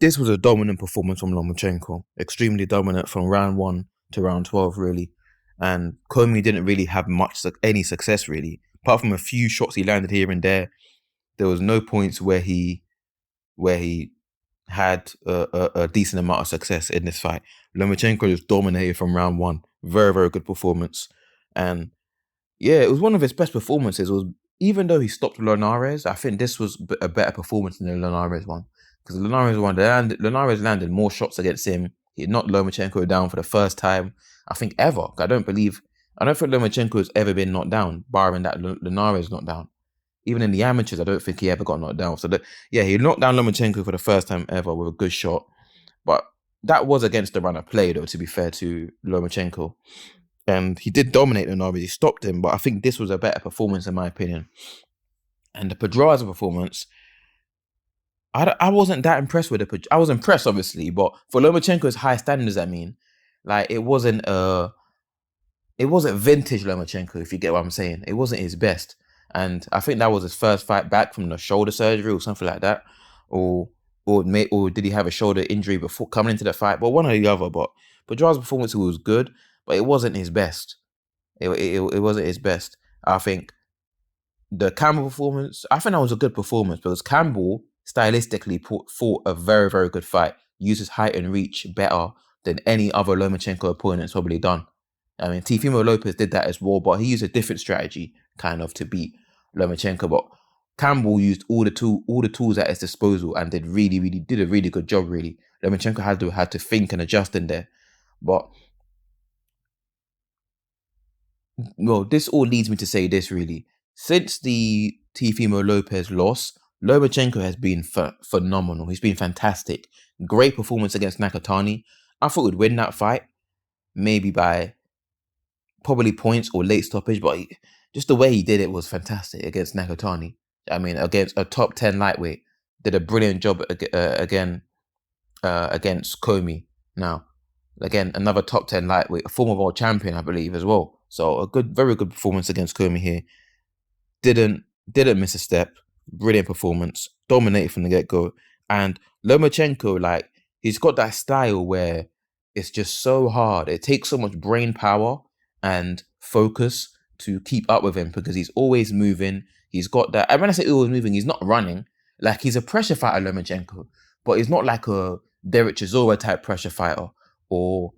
This was a dominant performance from Lomachenko. Extremely dominant from round 1 to round 12, really. And Comey didn't really have any success, really. Apart from a few shots he landed here and there was no points where he had a decent amount of success in this fight. Lomachenko just dominated from round 1. Very, very good performance. And yeah, it was one of his best performances. It was, even though he stopped Linares, I think this was a better performance than the Linares one. Because the Linares one, Linares landed more shots against him. He knocked Lomachenko down for the first time, I think, ever. I don't think Lomachenko has ever been knocked down, barring that Linares knockdown. Even in the amateurs, I don't think he ever got knocked down. So, he knocked down Lomachenko for the first time ever with a good shot. But that was against the run of play, though, to be fair to Lomachenko. And he did dominate Linares. He stopped him, but I think this was a better performance, in my opinion. And the Pedraza performance, I wasn't that impressed with it. I was impressed, obviously, but for Lomachenko's high standards, it wasn't vintage Lomachenko, if you get what I'm saying. It wasn't his best. And I think that was his first fight back from the shoulder surgery or something like that. Or did he have a shoulder injury before coming into the fight? But one or the other. But Pedraza's performance was good, but it wasn't his best. It wasn't his best. I think the Campbell performance, I think that was a good performance because Campbell stylistically fought a very, very good fight. Used his height and reach better than any other Lomachenko opponent's probably done. I mean, Teofimo Lopez did that as well, but he used a different strategy kind of to beat Lomachenko. But Campbell used all the tools at his disposal and did a really good job, really. Lomachenko had to think and adjust in there. But well, this all leads me to say this, really. Since the Teofimo Lopez loss, Lomachenko has been phenomenal. He's been fantastic. Great performance against Nakatani. I thought he'd win that fight, maybe by probably points or late stoppage, but just the way he did it was fantastic against Nakatani. I mean, against a top 10 lightweight. Did a brilliant job against Comey. Now, again, another top 10 lightweight, a former world champion, I believe, as well. So very good performance against Comey here. Didn't miss a step. Brilliant performance. Dominated from the get-go. And Lomachenko, he's got that style where it's just so hard. It takes so much brain power and focus to keep up with him because he's always moving. He's got that. And when I say always moving, he's not running. He's a pressure fighter, Lomachenko, but he's not like a Derek Chisora type pressure fighter or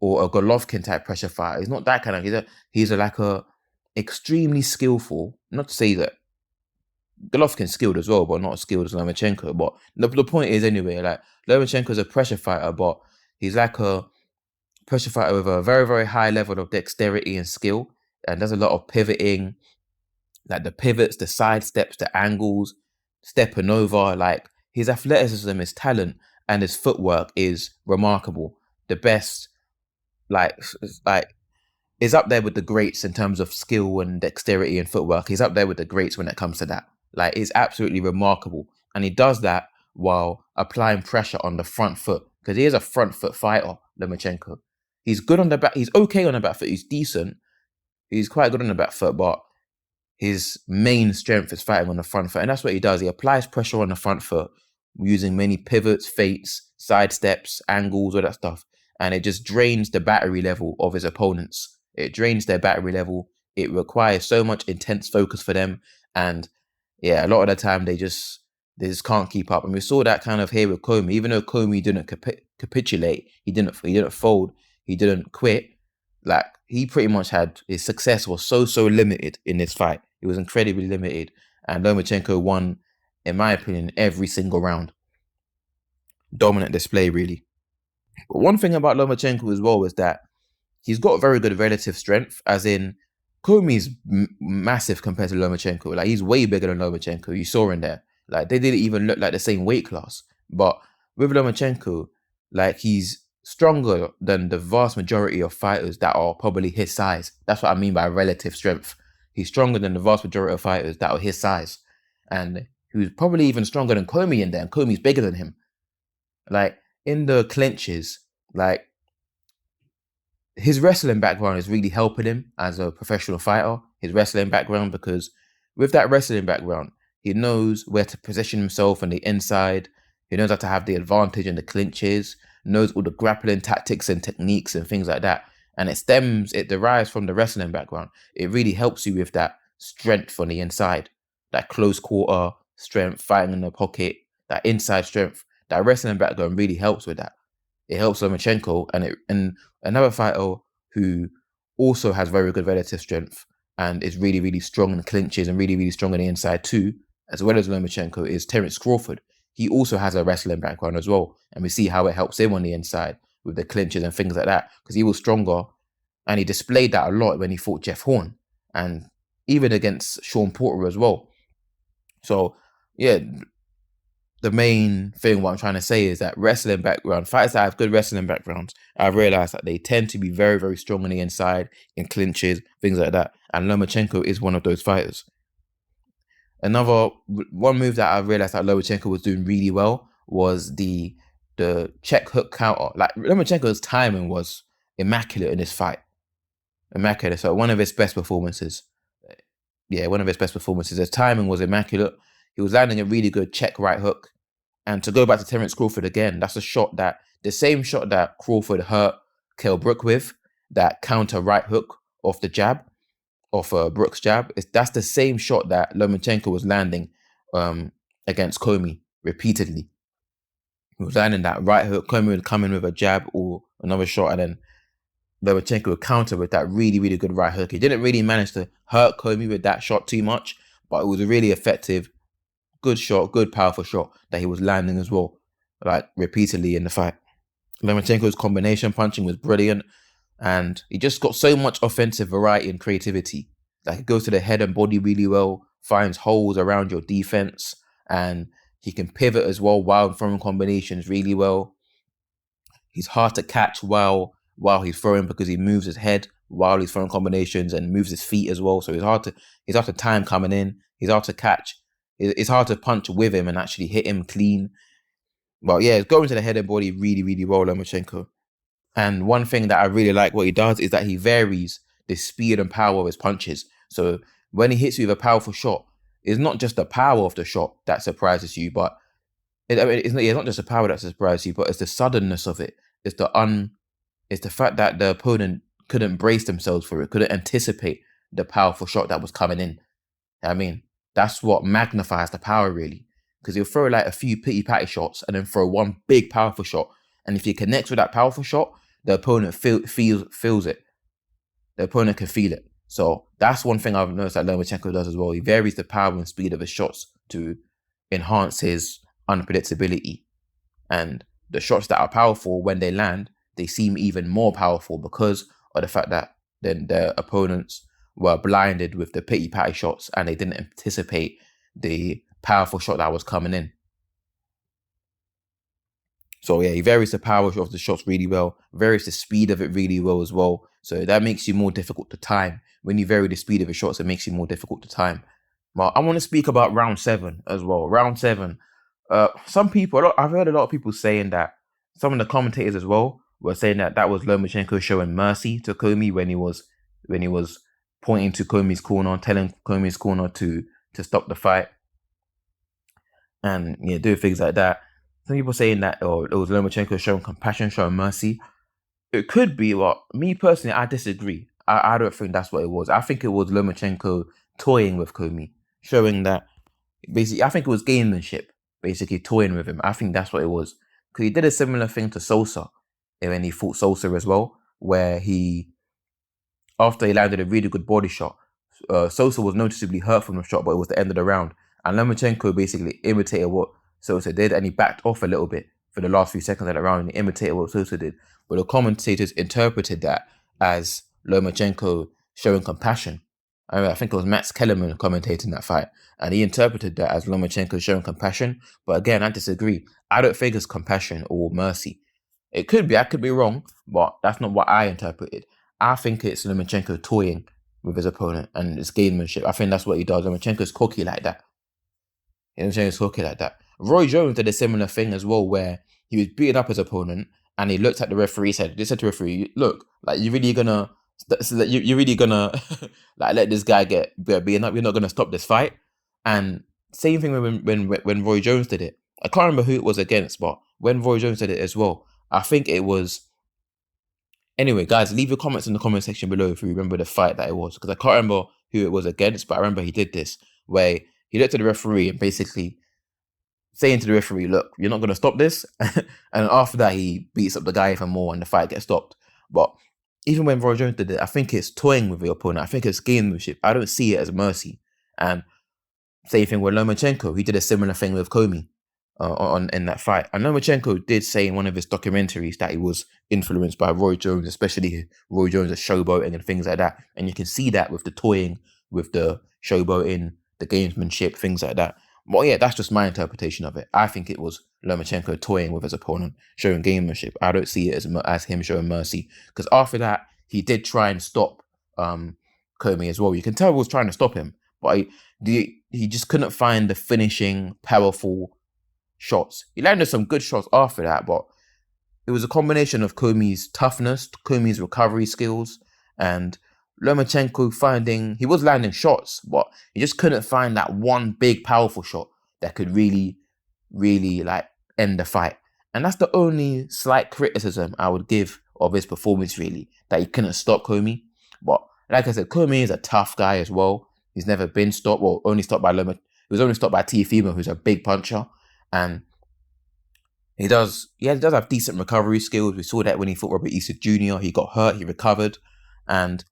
a Golovkin type pressure fighter. He's not that kind of. He's a extremely skillful. Not to say that Golovkin's skilled as well, but not as skilled as Lomachenko. But the point is anyway, Lomachenko's a pressure fighter, but he's like a pressure fighter with a very, very high level of dexterity and skill, and does a lot of pivoting, like the pivots, the side steps, the angles, stepping over. His athleticism, his talent, and his footwork is remarkable. The best, is up there with the greats in terms of skill and dexterity and footwork. He's up there with the greats when it comes to that. It's absolutely remarkable, and he does that while applying pressure on the front foot because he is a front foot fighter, Lomachenko. He's good on the back. He's okay on the back foot. He's decent. He's quite good on the back foot, but his main strength is fighting on the front foot. And that's what he does. He applies pressure on the front foot using many pivots, feints, side steps, angles, all that stuff. And it just drains the battery level of his opponents. It drains their battery level. It requires so much intense focus for them. And yeah, a lot of the time they just can't keep up. And we saw that kind of here with Comey. Even though Comey didn't capitulate, he didn't fold, he didn't quit. He pretty much had his success was so limited in this fight. It was incredibly limited, and Lomachenko won, in my opinion, every single round. Dominant display, really. But one thing about Lomachenko as well is that he's got very good relative strength, as in Comey's massive compared to Lomachenko. He's way bigger than Lomachenko. You saw in there. They didn't even look like the same weight class. But with Lomachenko, he's stronger than the vast majority of fighters that are probably his size. That's what I mean by relative strength. He's stronger than the vast majority of fighters that are his size. And he was probably even stronger than Comey in there. And Comey's bigger than him. In the clinches, his wrestling background is really helping him as a professional fighter. His wrestling background, because with that wrestling background, he knows where to position himself on the inside. He knows how to have the advantage in the clinches, knows all the grappling tactics and techniques and things like that. And it derives from the wrestling background. It really helps you with that strength on the inside, that close quarter strength, fighting in the pocket, that inside strength. That wrestling background really helps with that. It helps Lomachenko, and another fighter who also has very good relative strength and is really, really strong in clinches and really, really strong on the inside too, as well as Lomachenko, is Terence Crawford. He also has a wrestling background as well, and we see how it helps him on the inside with the clinches and things like that, because he was stronger, and he displayed that a lot when he fought Jeff Horn, and even against Sean Porter as well. So, yeah, the main thing what I'm trying to say is that wrestling background, fighters that have good wrestling backgrounds, I've realized that they tend to be very, very strong on the inside, in clinches, things like that. And Lomachenko is one of those fighters. One move that I realized that Lomachenko was doing really well was the check hook counter. Like, Lomachenko's timing was immaculate in this fight. Immaculate. So one of his best performances. Yeah, one of his best performances. His timing was immaculate. He was landing a really good check right hook. And to go back to Terence Crawford again, that's the same shot that Crawford hurt Kell Brook with, that counter right hook off the jab, off Brook's jab. That's the same shot that Lomachenko was landing against Commey repeatedly. He was landing that right hook, Commey would come in with a jab or another shot, and then Lomachenko would counter with that really, really good right hook. He didn't really manage to hurt Commey with that shot too much, but it was a really effective, good shot, good powerful shot that he was landing as well, like repeatedly in the fight. Lomachenko's combination punching was brilliant, and he just got so much offensive variety and creativity. Like, he goes to the head and body really well, finds holes around your defense, and he can pivot as well while throwing combinations really well. He's hard to catch while he's throwing, because he moves his head while he's throwing combinations and moves his feet as well. So he's hard to time coming in. He's hard to catch. It's hard to punch with him and actually hit him clean. But yeah, it's going to the head and body really, really well, Lomachenko. And one thing that I really like what he does is that he varies the speed and power of his punches. So when he hits you with a powerful shot, it's not just the power of the shot that surprises you, but it's not just the power that surprises you, but it's the suddenness of it. It's the fact that the opponent couldn't brace themselves for it, couldn't anticipate the powerful shot that was coming in. I mean, that's what magnifies the power, really. Because he'll throw like a few pity-patty shots and then throw one big powerful shot. And if he connects with that powerful shot, the opponent feels it. The opponent can feel it. So that's one thing I've noticed that Lomachenko does as well. He varies the power and speed of his shots to enhance his unpredictability. And the shots that are powerful, when they land, they seem even more powerful because of the fact that then their opponents were blinded with the pity-patty shots and they didn't anticipate the powerful shot that was coming in. So yeah, he varies the power of the shots really well, varies the speed of it really well as well. So that makes you more difficult to time. When you vary the speed of the shots, it makes you more difficult to time. But I want to speak about round 7 as well. Round 7, I've heard a lot of people saying that, some of the commentators as well were saying that was Lomachenko showing mercy to Commey when he was pointing to Commey's corner, telling Commey's corner to stop the fight, and do things like that. Some people saying that it was Lomachenko showing compassion, showing mercy. It could be, but me personally, I disagree. I don't think that's what it was. I think it was Lomachenko toying with Commey, showing that basically, I think it was gamemanship, basically toying with him. I think that's what it was. Because he did a similar thing to Sosa when he fought Sosa as well, where after he landed a really good body shot, Sosa was noticeably hurt from the shot, but it was the end of the round. And Lomachenko basically imitated what Sosa did, and he backed off a little bit for the last few seconds of the round, and he imitated what Sosa did. But the commentators interpreted that as Lomachenko showing compassion. I think it was Max Kellerman commentating that fight, and he interpreted that as Lomachenko showing compassion. But again, I disagree. I don't think it's compassion or mercy. It could be, I could be wrong, but that's not what I interpreted. I think it's Lomachenko toying with his opponent, and it's gamemanship. I think that's what he does. Lomachenko's cocky like that. Lomachenko's cocky like that. Roy Jones did a similar thing as well, where he was beating up his opponent, and he looked at the referee, said to the referee, "Look, like you're really gonna like let this guy get beaten up. You're not gonna stop this fight." And same thing when Roy Jones did it. I can't remember who it was against, but when Roy Jones did it as well, I think it was. Anyway, guys, leave your comments in the comment section below if you remember the fight that it was, because I can't remember who it was against, but I remember he did this where he looked at the referee and basically saying to the referee, look, you're not going to stop this. And after that, he beats up the guy even more and the fight gets stopped. But even when Roy Jones did it, I think it's toying with your opponent. I think it's gamesmanship. I don't see it as mercy. And same thing with Lomachenko. He did a similar thing with Commey in that fight. And Lomachenko did say in one of his documentaries that he was influenced by Roy Jones, especially Roy Jones' showboating and things like that. And you can see that with the toying, with the showboating, the gamesmanship, things like that. Well, yeah, that's just my interpretation of it. I think it was Lomachenko toying with his opponent, showing gamesmanship. I don't see it as him showing mercy. Because after that, he did try and stop Commey as well. You can tell he was trying to stop him, but he just couldn't find the finishing, powerful shots. He landed some good shots after that, but it was a combination of Commey's toughness, Commey's recovery skills, and Lomachenko he was landing shots, but he just couldn't find that one big powerful shot that could really, really like end the fight. And that's the only slight criticism I would give of his performance, really, that he couldn't stop Commey. But like I said, Commey is a tough guy as well. He's never been stopped, or only stopped by Lomachenko. He was only stopped by Teofimo, who's a big puncher. And he does have decent recovery skills. We saw that when he fought Robert Easter Jr. He got hurt, he recovered, and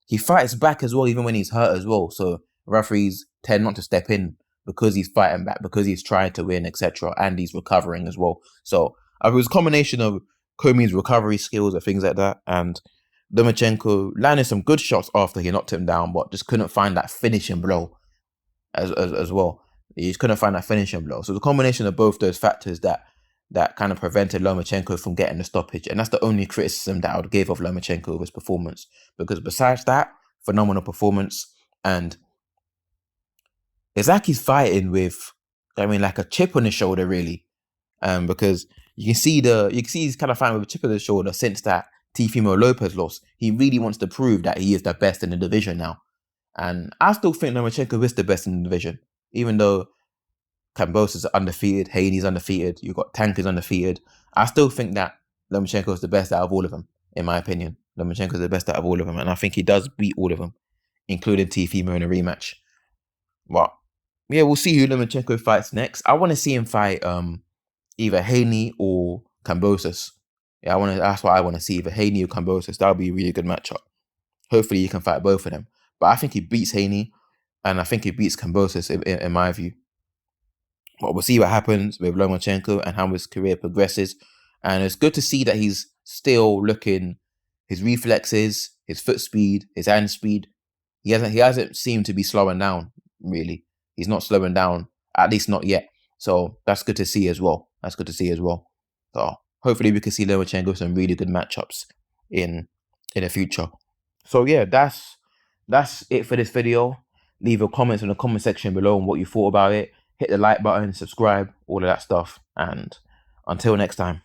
he fights back as well, even when he's hurt as well. So referees tend not to step in because he's fighting back, because he's trying to win, etc., and he's recovering as well. So it was a combination of Commey's recovery skills and things like that, and Lomachenko landed some good shots after he knocked him down, but just couldn't find that finishing blow as well. He just couldn't find that finishing blow. So the combination of both those factors that kind of prevented Lomachenko from getting the stoppage. And that's the only criticism that I would give of Lomachenko of his performance. Because besides that, phenomenal performance. And it's like he's fighting with, like a chip on his shoulder, really. Because you can see he's kind of fighting with a chip on his shoulder since that Teofimo Lopez lost. He really wants to prove that he is the best in the division now. And I still think Lomachenko is the best in the division. Even though Kambosos is undefeated, Haney's undefeated, you've got Tank is undefeated. I still think that Lomachenko is the best out of all of them, in my opinion. Lomachenko is the best out of all of them, and I think he does beat all of them, including Teofimo in a rematch. But yeah, we'll see who Lomachenko fights next. I want to see him fight either Haney or Kambosos. Yeah, that's what I want to see, either Haney or Kambosos. That would be a really good matchup. Hopefully he can fight both of them. But I think he beats Haney, and I think he beats Kambosos in my view. But we'll see what happens with Lomachenko and how his career progresses. And it's good to see that he's still looking, his reflexes, his foot speed, his hand speed. He hasn't seemed to be slowing down, really. He's not slowing down, at least not yet. So that's good to see as well. So hopefully we can see Lomachenko some really good matchups in the future. So yeah, that's it for this video. Leave your comments in the comment section below on what you thought about it. Hit the like button, subscribe, all of that stuff. And until next time.